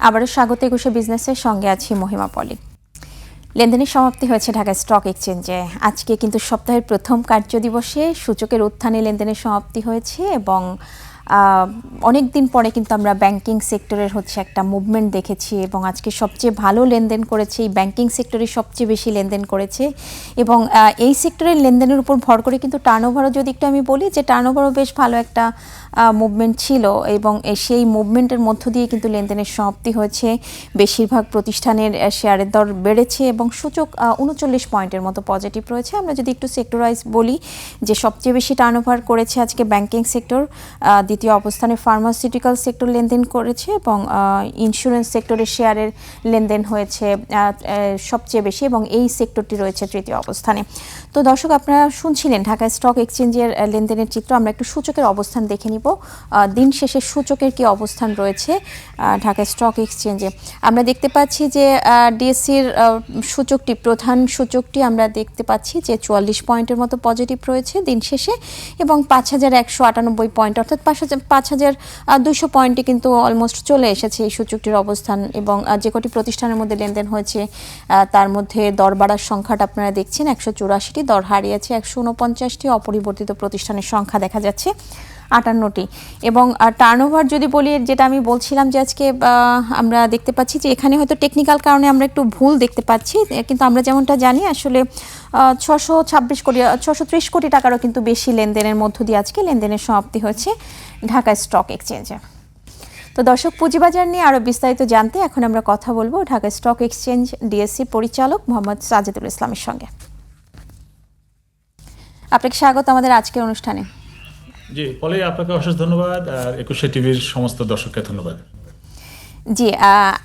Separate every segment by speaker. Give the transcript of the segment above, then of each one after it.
Speaker 1: আবারও স্বাগত ২১শে বিজনেসের সঙ্গে আছি মহিমা পলি। লেনদেনের সমাপ্তি হয়েছে ঢাকা স্টক এক্সচেঞ্জে। আজকে কিন্তু সপ্তাহের প্রথম কার্যদিবসে সূচকের উত্থানে লেনদেনের সমাপ্তি হয়েছে এবং অনেক দিন পরে কিন্তু আমরা ব্যাংকিং সেক্টরের একটা মুভমেন্ট দেখেছি এবং আজকে সবচেয়ে ভালো লেনদেন করেছে এই ব্যাংকিং সেক্টরে, সবচেয়ে বেশি লেনদেন করেছে এবং এই সেক্টরের লেনদেনের উপর ভর করে কিন্তু টার্নওভারও যদি একটু আমি বলি যে টার্নওভারও বেশ ভালো একটা মুভমেন্ট ছিল এবং সেই মুভমেন্টের মধ্য দিয়ে কিন্তু লেনদেনের সমাপ্তি হয়েছে। বেশিরভাগ প্রতিষ্ঠানের শেয়ারের দর বেড়েছে এবং সূচক ৩৯ পয়েন্টের মতো পজিটিভ রয়েছে। আমরা যদি একটু সেক্টর ওয়াইজ বলি যে সবচেয়ে বেশি টার্নওভার করেছে আজকে ব্যাংকিং সেক্টর, দ্বিতীয় অবস্থানে ফার্মাসিউটিক্যাল সেক্টর লেনদেন করেছে এবং ইন্স্যুরেন্স সেক্টরের শেয়ারের লেনদেন হয়েছে সবচেয়ে বেশি এবং এই সেক্টরটি রয়েছে তৃতীয় অবস্থানে। তো দর্শক, আপনারা শুনছিলেন ঢাকা স্টক এক্সচেঞ্জের লেনদেনের চিত্র। আমরা একটু সূচকের অবস্থান দেখে নিব। দিন শেষে সূচকের কি অবস্থান রয়েছে ঢাকা স্টক এক্সচেঞ্জে। আমরা দেখতে পাচ্ছি যে ডিএসসির সূচকটি, প্রধান সূচকটি আমরা দেখতে পাচ্ছি যে ৪৪ পয়েন্টের মতো পজিটিভ রয়েছে দিন শেষে এবং ৫,১৯৮ পয়েন্ট অর্থাৎ ৫,২০০ পয়েন্টে কিন্তু অলমোস্ট চলে এসেছে এই সূচকটির অবস্থান। এবং যে কটি প্রতিষ্ঠানের মধ্যে লেনদেন হয়েছে তার মধ্যে দর বাড়ার সংখ্যাটা আপনারা দেখছেন, ১৮৪টি, দর হারিয়েছে ১৪৯টি, অপরিবর্তিত প্রতিষ্ঠানের সংখ্যা দেখা যাচ্ছে ৫৮টি। এবং টার্নওভার যদি বলি, যেটা আমি বলছিলাম যে আজকে আমরা দেখতে পাচ্ছি যে এখানে হয়তো টেকনিক্যাল কারণে আমরা একটু ভুল দেখতে পাচ্ছি, কিন্তু আমরা যেমনটা জানি আসলে ৬৩০ কোটি টাকারও কিন্তু বেশি লেনদেনের মধ্য দিয়ে আজকে লেনদেনের সমাপ্তি হয়েছে ঢাকা স্টক এক্সচেঞ্জে। তো দর্শক, পুঁজিবাজার নিয়ে আরও বিস্তারিত জানতে এখন আমরা কথা বলবো ঢাকা স্টক এক্সচেঞ্জ ডিএসসি পরিচালক মোহাম্মদ সাজেদুল ইসলামের সঙ্গে। আপনাকে স্বাগত আমাদের আজকের অনুষ্ঠানে।
Speaker 2: জি পলি, আপনাকে অশেষ ধন্যবাদ আর ২১শে টিভির সমস্ত দর্শককে ধন্যবাদ।
Speaker 1: জি,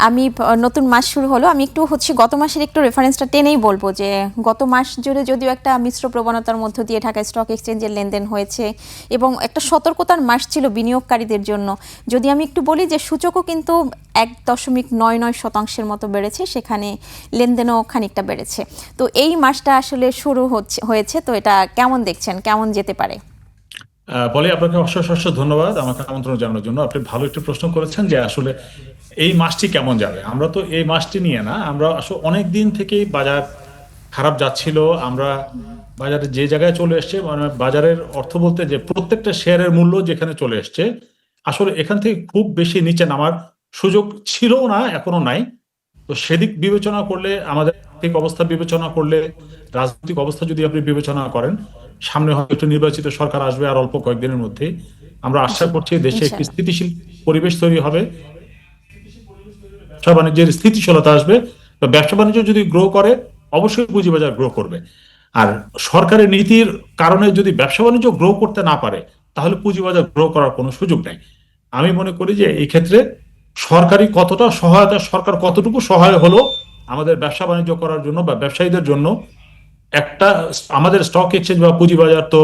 Speaker 1: আমি নতুন মাস শুরু হলো, আমি একটু গত মাসের একটু রেফারেন্সটা টেনেই বলবো যে গত মাস জুড়ে যদিও একটা মিশ্র প্রবণতার মধ্য দিয়ে ঢাকা স্টক এক্সচেঞ্জের লেনদেন হয়েছে এবং একটা সতর্কতার মাস ছিল বিনিয়োগকারীদের জন্য। যদি আমি একটু বলি যে সূচকও কিন্তু ১.৯৯% মতো বেড়েছে, সেখানে লেনদেনও খানিকটা বেড়েছে। তো এই মাসটা আসলে শুরু হয়েছে, তো এটা কেমন দেখছেন, কেমন যেতে পারে?
Speaker 2: পলি, আপনাকে অশেষ ধন্যবাদ আমাকে আমন্ত্রণ জানানোর জন্য। আপনি ভালো একটু প্রশ্ন করেছেন যে আসলে এই মাসটি কেমন যাবে। আমরা তো এই মাসটি নিয়ে না, আমরা আসলে অনেক দিন থেকেই বাজার খারাপ যাচ্ছিল, আমরা বাজারে যে জায়গায় চলে এসছে, মানে বাজারের অর্থ বলতে যে প্রত্যেকটা শেয়ারের মূল্য যেখানে চলে এসছে, আসলে এখান থেকে খুব বেশি নিচে নামার সুযোগ ছিল না, এখনো নাই। তো সেদিক বিবেচনা করলে, আমাদের আর্থিক অবস্থা বিবেচনা করলে, রাজনৈতিক অবস্থা যদি আপনি বিবেচনা করেন, সামনে হয়তো নির্বাচিত সরকার আসবে আর অল্প কয়েকদিনের মধ্যে। আমরা আশা করছি দেশে একটি স্থিতিশীল পরিবেশ তৈরি হবে, ব্যবসা বাণিজ্যের স্থিতিশীলতা আসবে। তো ব্যবসা বাণিজ্য যদি গ্রো করে, অবশ্যই পুঁজিবাজার গ্রো করবে। আর সরকারের নীতির কারণে যদি ব্যবসা বাণিজ্য গ্রো করতে না পারে, তাহলে পুঁজিবাজার গ্রো করার কোনো সুযোগ নেই। আমি মনে করি যে এই ক্ষেত্রে সরকারি কতটা সহায়তা, সরকার কতটুকু সহায় হলো আমাদের ব্যবসা বাণিজ্য করার জন্য বা ব্যবসায়ীদের জন্য। একটা আমাদের স্টক এক্সচেঞ্জ বা পুঁজিবাজার তো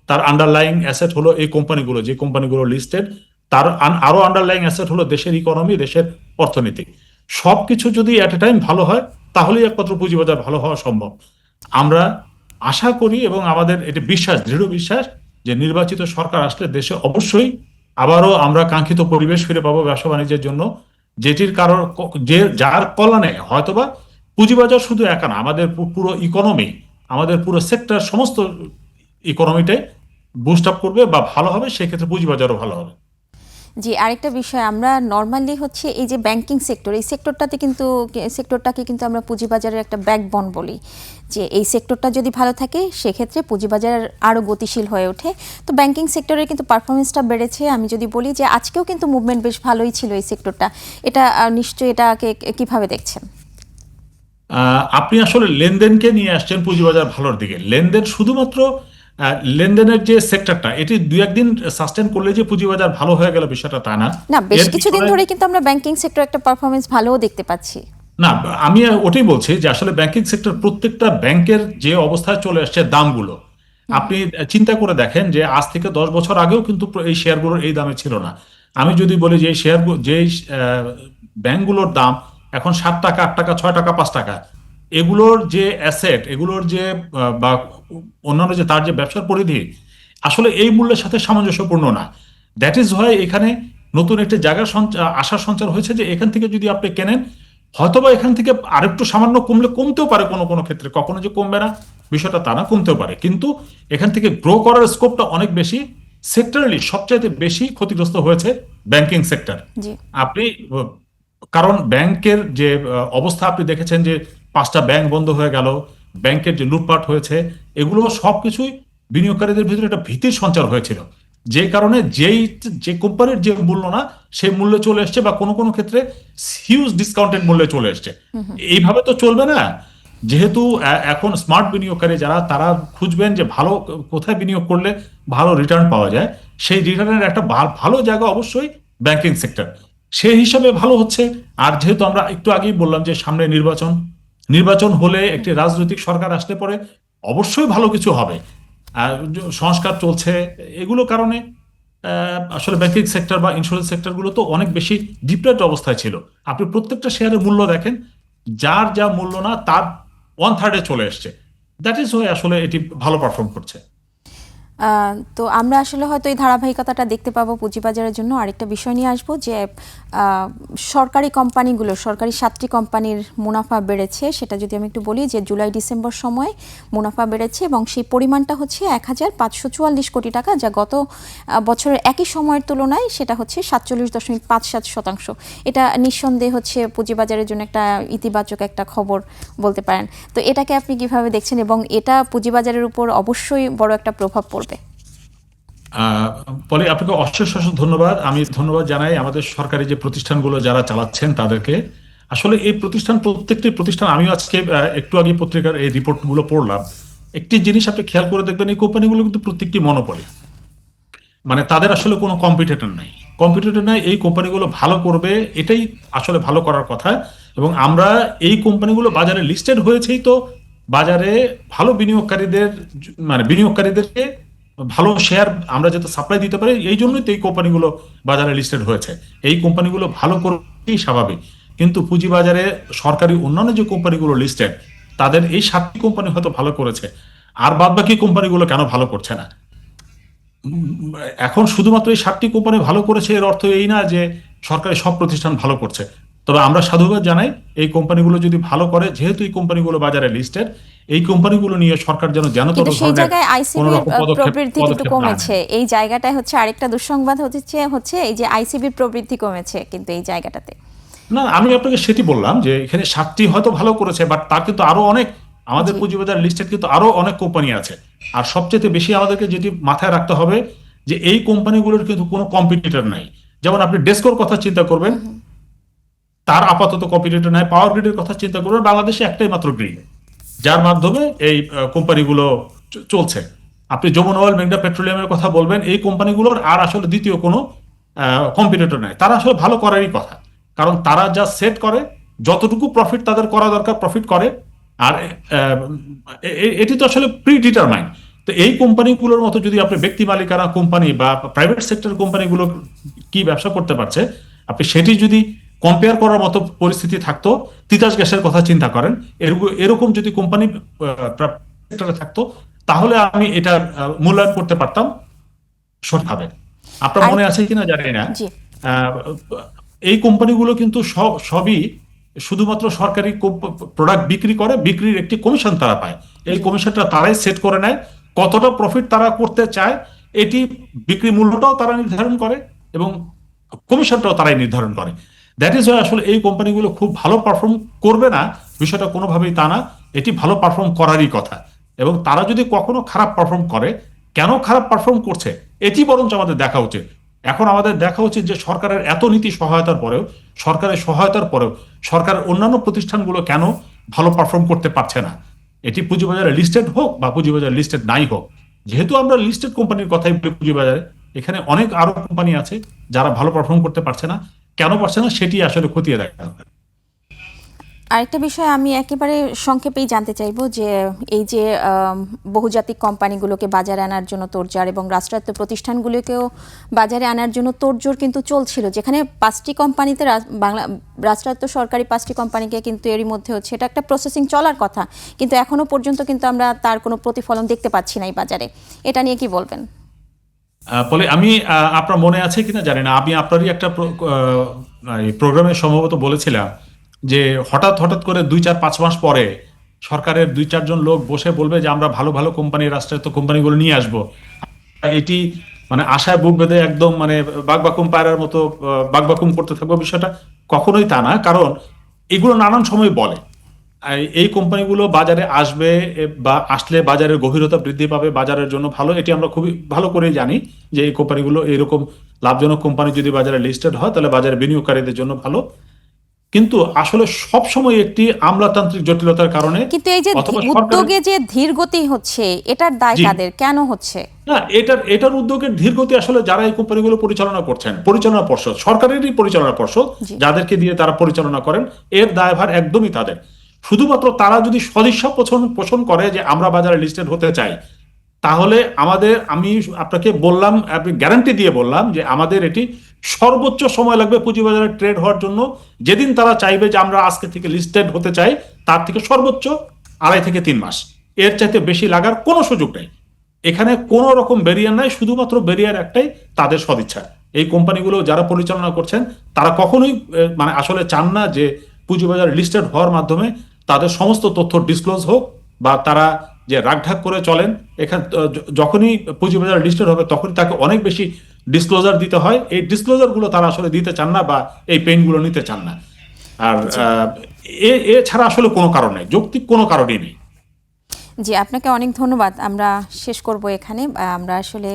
Speaker 2: তার আন্ডারলাইং অ্যাসেট হলো এই কোম্পানিগুলো, যে কোম্পানিগুলো লিস্টেড, তার আরো আন্ডারলাইং অ্যাসেট হলো দেশের ইকোনমি, দেশের অর্থনীতি। সবকিছু যদি এট এ টাইম ভালো হয়, তাহলেই একমাত্র পুঁজিবাজার ভালো হওয়া সম্ভব। আমরা আশা করি এবং আমাদের এটি বিশ্বাস, দৃঢ় বিশ্বাস, যে নির্বাচিত সরকার আসলে দেশে অবশ্যই আবারও আমরা কাঙ্ক্ষিত পরিবেশ ফিরে পাবো ব্যবসা বাণিজ্যের জন্য, যেটির কারণ যে যার কল্যাণে হয়তোবা পুঁজিবাজার শুধু একা না, আমাদের পুরো ইকোনমি, আমাদের পুরো সেক্টর, সমস্ত ইকোনমিটাই বুস্ট আপ করবে বা ভালো হবে, সেক্ষেত্রে পুঁজিবাজারও ভালো হবে।
Speaker 1: জি, আরেকটা বিষয়, আমরা নর্মালি এই যে ব্যাংকিং সেক্টর, এই সেক্টরটাকে কিন্তু আমরা পুঁজিবাজারের একটা ব্যাকবোন বলি, যে এই সেক্টরটা যদি ভালো থাকে সেক্ষেত্রে পুঁজিবাজার আরও গতিশীল হয়ে ওঠে। তো ব্যাংকিং সেক্টরের কিন্তু পারফরমেন্সটা বেড়েছে। আমি যদি বলি যে আজকেও কিন্তু মুভমেন্ট বেশ ভালোই ছিল এই সেক্টরটা, এটা নিশ্চয়ই এটাকে কিভাবে দেখছেন?
Speaker 2: আপনি আসলে লেনদেনকে নিয়ে আসছেন পুঁজিবাজার ভালোর দিকে। লেনদেন শুধুমাত্র লেনদেনের যে সেক্টরটা, এটি দুই একদিন সাস্টেন করলে যে পুঁজিবাজার ভালো হয়ে গেল বিষয়টা তা না।
Speaker 1: না, বেশ কিছুদিন ধরে কিন্তু আমরা ব্যাংকিং সেক্টর একটা পারফরমেন্স ভালোও দেখতে পাচ্ছি।
Speaker 2: না, আমি ওটাই বলছি যে আসলে ব্যাংকিং সেক্টর, প্রত্যেকটা ব্যাংকের যে অবস্থায় চলে আসছে দামগুলো, আপনি চিন্তা করে দেখেন যে আজ থেকে 10 বছর আগেও কিন্তু এই শেয়ারগুলোর এই দামে ছিল না। আমি যদি বলি যে যে ব্যাংকগুলোর দাম এখন 7 টাকা, 8 টাকা, 6 টাকা, 5 টাকা, এগুলোর যে অ্যাসেট, এগুলোর যে বা অন্যান্য যে তার যে ব্যবসার পরিধি, আসলে এই মূল্যের সাথে সামঞ্জস্যপূর্ণ না। দ্যাট ইজ হোয়াই এখানে নতুন একটি জায়গার আশার সঞ্চার হয়েছে যে এখান থেকে যদি আপনি কেনেন, হয়তোবা এখান থেকে আরেকটু সামান্য কমলে কমতেও পারে, কোনো কোনো ক্ষেত্রে, কখনো যে কমবে না বিষয়টা তা না, কমতেও পারে, কিন্তু এখান থেকে গ্রো করার স্কোপটা অনেক বেশি। সেক্টরালি সবচাইতে বেশি ক্ষতিগ্রস্ত হয়েছে ব্যাংকিং সেক্টর।
Speaker 1: জি।
Speaker 2: আপনি কারণ ব্যাংকের যে অবস্থা আপনি দেখেছেন যে 5টা ব্যাংক বন্ধ হয়ে গেল, ব্যাংকের যে লুটপাট হয়েছে, এগুলো সবকিছুই বিনিয়োগকারীদের ভিতরে একটা ভীতির সঞ্চার হয়েছিল, যে কারণে যে কোম্পানির যে মূল্য না সেই মূল্যে চলে এসছে, বা কোনো কোনো ক্ষেত্রে হিউজ ডিসকাউন্টেড মূল্যে চলে এসছে। এইভাবে তো চলবে না। যেহেতু এখন স্মার্ট বিনিয়োগকারী যারা, তারা খুঁজবেন যে ভালো কোথায় বিনিয়োগ করলে ভালো রিটার্ন পাওয়া যায়, সেই রিটার্নের একটা ভালো জায়গা অবশ্যই ব্যাংকিং সেক্টর, সেই হিসাবে ভালো হচ্ছে। আর যেহেতু আমরা একটু আগেই বললাম যে সামনে নির্বাচন, নির্বাচন হলে একটি রাজনৈতিক সরকার আসলে পরে অবশ্যই ভালো কিছু হবে। আর সংস্কার চলছে, এগুলো কারণে আসলে ব্যাংকিং সেক্টর বা ইন্স্যুরেন্স সেক্টর গুলো তো অনেক বেশি ডিপ্রেসড অবস্থায় ছিল। আপনি প্রত্যেকটা শেয়ারের মূল্য দেখেন, যার যা মূল্য না তার 1/3 চলে এসছে। দ্যাট ইজ ওয়াই আসলে এটি ভালো পারফর্ম করছে।
Speaker 1: তো আমরা আসলে হয়তো এই ধারাবাহিকতাটা দেখতে পাবো পুঁজিবাজারের জন্য। আরেকটা বিষয় নিয়ে আসবো যে সরকারি কোম্পানিগুলো, সরকারি 7টি কোম্পানির মুনাফা বেড়েছে, সেটা যদি আমি একটু বলি যে জুলাই ডিসেম্বর সময় মুনাফা বেড়েছে এবং সেই পরিমাণটা হচ্ছে 1544 কোটি টাকা, যা গত বছরের একই সময়ের তুলনায় সেটা হচ্ছে 47.57%। এটা নিঃসন্দেহে হচ্ছে পুঁজিবাজারের জন্য একটা ইতিবাচক একটা খবর বলতে পারেন। তো এটাকে আপনি কিভাবে দেখছেন, এবং এটা পুঁজিবাজারের উপর অবশ্যই বড় একটা প্রভাব পড়বে?
Speaker 2: পলি, আপনাকে অশেষ অশেষ ধন্যবাদ। আমি ধন্যবাদ জানাই আমাদের সরকারি যে প্রতিষ্ঠানগুলো যারা চালাচ্ছেন তাদেরকে। আসলে এই প্রত্যেকটি প্রতিষ্ঠান, আমিও আজকে একটু আগে পত্রিকার এই রিপোর্টগুলো পড়লাম। একটি জিনিস আপনি খেয়াল করে দেখবেন, এই কোম্পানিগুলো কিন্তু প্রত্যেকটি মনোপলি, মানে তাদের আসলে কোনো কম্পিটিটর নাই। কম্পিটিটর নাই, এই কোম্পানিগুলো ভালো করবে, এটাই আসলে ভালো করার কথা। এবং আমরা এই কোম্পানিগুলো বাজারে লিস্টেড হয়েছেই তো বাজারে ভালো বিনিয়োগকারীদের, মানে বিনিয়োগকারীদেরকে ভালো শেয়ার আমরা যাতে সাপ্লাই দিতে পারি, এই জন্যই তো এই কোম্পানিগুলো বাজারে লিস্টেড হয়েছে। এই কোম্পানিগুলো ভালো করবেই স্বাভাবিক। কিন্তু পুঁজিবাজারে সরকারি অন্যান্য যে কোম্পানিগুলো লিস্টেড, তাদের এই 7টি কোম্পানি হয়তো ভালো করেছে, আর বাদ বাকি কোম্পানিগুলো কেন ভালো করছে না? এখন শুধুমাত্র এই 7টি কোম্পানি ভালো করেছে এর অর্থ এই না যে সরকারি সব প্রতিষ্ঠান ভালো করছে। তবে আমরা সাধুবাদ জানাই এই কোম্পানিগুলো যদি ভালো করে, যেহেতু এই কোম্পানিগুলো বাজারে লিস্টেড, এই কোম্পানিগুলো নিয়ে সরকার যেন
Speaker 1: কিন্তু
Speaker 2: তত
Speaker 1: সেই
Speaker 2: ধরনের
Speaker 1: জায়গায়
Speaker 2: কোন
Speaker 1: আইসিবির
Speaker 2: রকম
Speaker 1: প্রবৃদ্ধি কিন্তু
Speaker 2: পদক্ষেপ না নেয়।
Speaker 1: কমেছে। এই জায়গাটায় হচ্ছে আরেকটা দুঃসংবাদ হচ্ছে এই যে আইসিবির প্রবৃদ্ধি কমেছে কিন্তু এই জায়গাটাতে।
Speaker 2: না, আমি আপনাকে সেটি বললাম যে এখানে 7টি হয়তো ভালো করেছে, বাট তার কিন্তু আরো অনেক, আমাদের
Speaker 1: জি।
Speaker 2: পুঁজিবাজার লিস্টেড কিন্তু আরো অনেক কোম্পানি আছে। আর সবচেয়ে বেশি আমাদেরকে যেটি মাথায় রাখতে হবে যে এই কোম্পানিগুলোর কিন্তু কোনো কম্পিটিটর নাই। যেমন আপনি ডেস্কোর কথা চিন্তা করবেন, তার আপাতত কম্পিটিটর নাই। পাওয়ার গ্রিডের কথা চিন্তা করবেন, বাংলাদেশে একটাই মাত্র গ্রিড যার মাধ্যমে এই কোম্পানিগুলো চলছে। আপনি যমুনা অয়েল, মেঘনা পেট্রোলিয়ামের কথা বলবেন, এই কোম্পানিগুলোর আর আসলে দ্বিতীয় কোনো কম্পিটিটর নাই। তারা আসলে ভালো করারই কথা, কারণ তারা যা সেট করে, যতটুকু প্রফিট তাদের করা দরকার প্রফিট করে। আর এটি তো আসলে প্রি ডিটারমাইন্ড। তো এই কোম্পানিগুলোর মতো যদি আপনি ব্যক্তি মালিকানা কোম্পানি বা প্রাইভেট সেক্টর কোম্পানিগুলো কি ব্যবসা করতে পারছে, আপনি সেটি যদি কম্পেয়ার করার মতো পরিস্থিতি থাকতো, তিতাস গ্যাসের কথা চিন্তা করেন, এরকম যদি কোম্পানি সেক্টরে থাকতো, তাহলে আমি এটা মূল্যায়ন করতে পারতাম সঠিকভাবে। আপনার
Speaker 1: আর
Speaker 2: মনে আছে কিনা জানি না,
Speaker 1: জি।
Speaker 2: আহ, এই কোম্পানিগুলো কিন্তু সবই শুধুমাত্র সরকারি প্রোডাক্ট বিক্রি করে, বিক্রির একটি কমিশন তারা পায়। এই
Speaker 1: জি।
Speaker 2: কমিশনটা তারাই সেট করে নেয়, কতটা প্রফিট তারা করতে চায়, এটি বিক্রি মূল্যটাও তারা নির্ধারণ করে এবং কমিশনটাও তারাই নির্ধারণ করে। দ্যাট ইজ ওয়াই আসলে এই কোম্পানিগুলো খুব ভালো পারফর্ম করবে না বিষয়টা কোনোভাবেই তা না, এটি ভালো পারফর্ম করারই কথা। এবং তারা যদি কখনো খারাপ পারফর্ম করে, কেন খারাপ পারফর্ম করছে এটি বরঞ্চ আমাদের দেখা উচিত। এখন আমাদের দেখা উচিত যে সরকারের এত নীতি সহায়তার পরেও, সরকারের সহায়তার পরেও সরকারের অন্যান্য প্রতিষ্ঠানগুলো কেন ভালো পারফর্ম করতে পারছে না। এটি পুঁজিবাজারে লিস্টেড হোক বা পুঁজিবাজারে লিস্টেড নাই হোক, যেহেতু আমরা লিস্টেড কোম্পানির কথাই বলি পুঁজিবাজারে, এখানে অনেক আরো কোম্পানি আছে যারা ভালো পারফর্ম করতে পারছে না। কেন পারছে না সেটি আসলে খতিয়ে দেখা দরকার।
Speaker 1: আরেকটা বিষয় আমি একেবারে সংক্ষেপেই জানতে চাইবো যে এই যে বহুজাতিক কোম্পানিগুলোকে বাজারে আনার জন্য তোড়জোড় এবং রাষ্ট্রায়ত্ত প্রতিষ্ঠানগুলোকেও বাজারে আনার জন্য তোড়জোড় কিন্তু চলছিল, যেখানে 5টি কোম্পানিতে রাষ্ট্রায়ত্ত সরকারি 5টি কোম্পানিকে কিন্তু এরই মধ্যে হচ্ছে এটা একটা প্রসেসিং চলার কথা, কিন্তু এখনো পর্যন্ত কিন্তু আমরা তার কোনো প্রতিফলন দেখতে পাচ্ছি না এই বাজারে। এটা নিয়ে কি বলবেন?
Speaker 2: ফলে আমি আপনার মনে আছে কিনা জানি না, আমি আপনারই একটা প্রোগ্রামে সম্ভবত বলেছিলাম যে হঠাৎ হঠাৎ করে 2-4-5 মাস পরে সরকারের 2-4 জন লোক বসে বলবে যে আমরা ভালো ভালো কোম্পানি, রাষ্ট্রায়ত্ত কোম্পানিগুলো নিয়ে আসবো। এটি মানে আশায় বুক বেঁধে একদম মানে বাকবাকুম পায়রার মতো বাকবাকুম করতে থাকবো, বিষয়টা কখনোই তা না। কারণ এগুলো নানান সময় বলে এই কোম্পানিগুলো বাজারে আসবে, বা আসলে বাজারের গভীরতা বৃদ্ধি পাবে, বাজারের জন্য ভালো, এটি আমরা খুবই ভালো করে জানি যে এই কোম্পানিগুলো এরকম লাভজনক কোম্পানি যদি বাজারে লিস্টেড হয় তাহলে বাজারে বিনিয়োগকারীদের জন্য ভালো। কিন্তু আসলে সব সময় একটি আমলাতান্ত্রিক জটিলতার কারণে
Speaker 1: কিন্তু এই যে
Speaker 2: অথবা সরকারের,
Speaker 1: উদ্যোগে যে ধীর গতি হচ্ছে, এটার দায়
Speaker 2: জি,
Speaker 1: কাদের, কেন হচ্ছে?
Speaker 2: না, এটার উদ্যোগের ধীরগতি আসলে যারা এই কোম্পানিগুলো পরিচালনা করছেন, পরিচালনা পর্ষদ, সরকারেরই পরিচালনা পর্ষদ
Speaker 1: জি।
Speaker 2: যাদেরকে দিয়ে তারা পরিচালনা করেন, এর দায়ভার একদমই তাদের। শুধুমাত্র তারা যদি সদিচ্ছা পোষণ পোষণ করে যে আমরা বাজারে লিস্টেড হতে চাই, তাহলে আমি আপনাকে বললাম, আপনি গ্যারান্টি দিয়ে বললাম যে আমাদের এটি সর্বোচ্চ সময় লাগবে পুঁজিবাজারে ট্রেড হওয়ার জন্য। যেদিন তারা চাইবে যে আমরা আজকে থেকে লিস্টেড হতে চাই, তার থেকে সর্বোচ্চ 2.5 থেকে 3 মাস, এর চাইতে বেশি লাগার কোনো সুযোগ নেই। এখানে কোনো রকম ব্যারিয়ার নাই, শুধুমাত্র ব্যারিয়ার একটাই, তাদের সদিচ্ছা। এই কোম্পানিগুলো যারা পরিচালনা করছেন তারা কখনোই মানে আসলে চান না যে পুঁজিবাজারে লিস্টেড হওয়ার মাধ্যমে তাদের সমস্ত তথ্য ডিসক্লোজ হোক, বা তারা যে রাগঢাক করে চলেন। এখানে যখনই পুঁজিবাজার লিস্টেড হবে তখনই তাকে অনেক বেশি ডিসক্লোজার দিতে হয়, এই ডিসক্লোজার গুলো তারা আসলে দিতে চান না, বা এই পেইনগুলো নিতে চান না। আর এছাড়া আসলে কোনো কারণ নেই, যৌক্তিক কোনো কারণই নেই।
Speaker 1: জি, আপনাকে অনেক ধন্যবাদ। আমরা শেষ করব এখানে। আমরা আসলে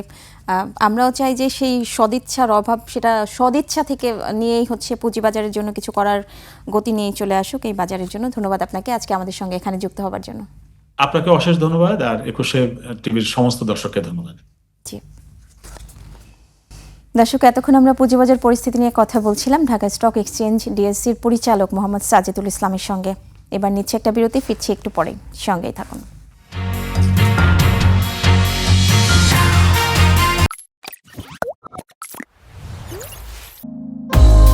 Speaker 1: আমরাও চাই যে সেই সদিচ্ছার অভাব, সেটা সদিচ্ছা থেকে নিয়েই হচ্ছে পুঁজিবাজারের জন্য কিছু করার গতি নিয়ে চলে আসুক এই বাজারের জন্য। ধন্যবাদ আপনাকে আজকে আমাদের সঙ্গে এখানে যুক্ত হবার জন্য।
Speaker 2: আপনাকে অশেষ ধন্যবাদ, আর একুশে টিভির সমস্ত দর্শককে ধন্যবাদ।
Speaker 1: জি দর্শক, এতক্ষণ আমরা পুঁজিবাজার পরিস্থিতি নিয়ে কথা বলছিলাম ঢাকা স্টক এক্সচেঞ্জ ডিএসসির পরিচালক মোহাম্মদ সাজিদুল ইসলামের সঙ্গে। এবার নিচ্ছে একটা বিরতি, ফিরছি একটু পরে, সঙ্গেই থাকুন।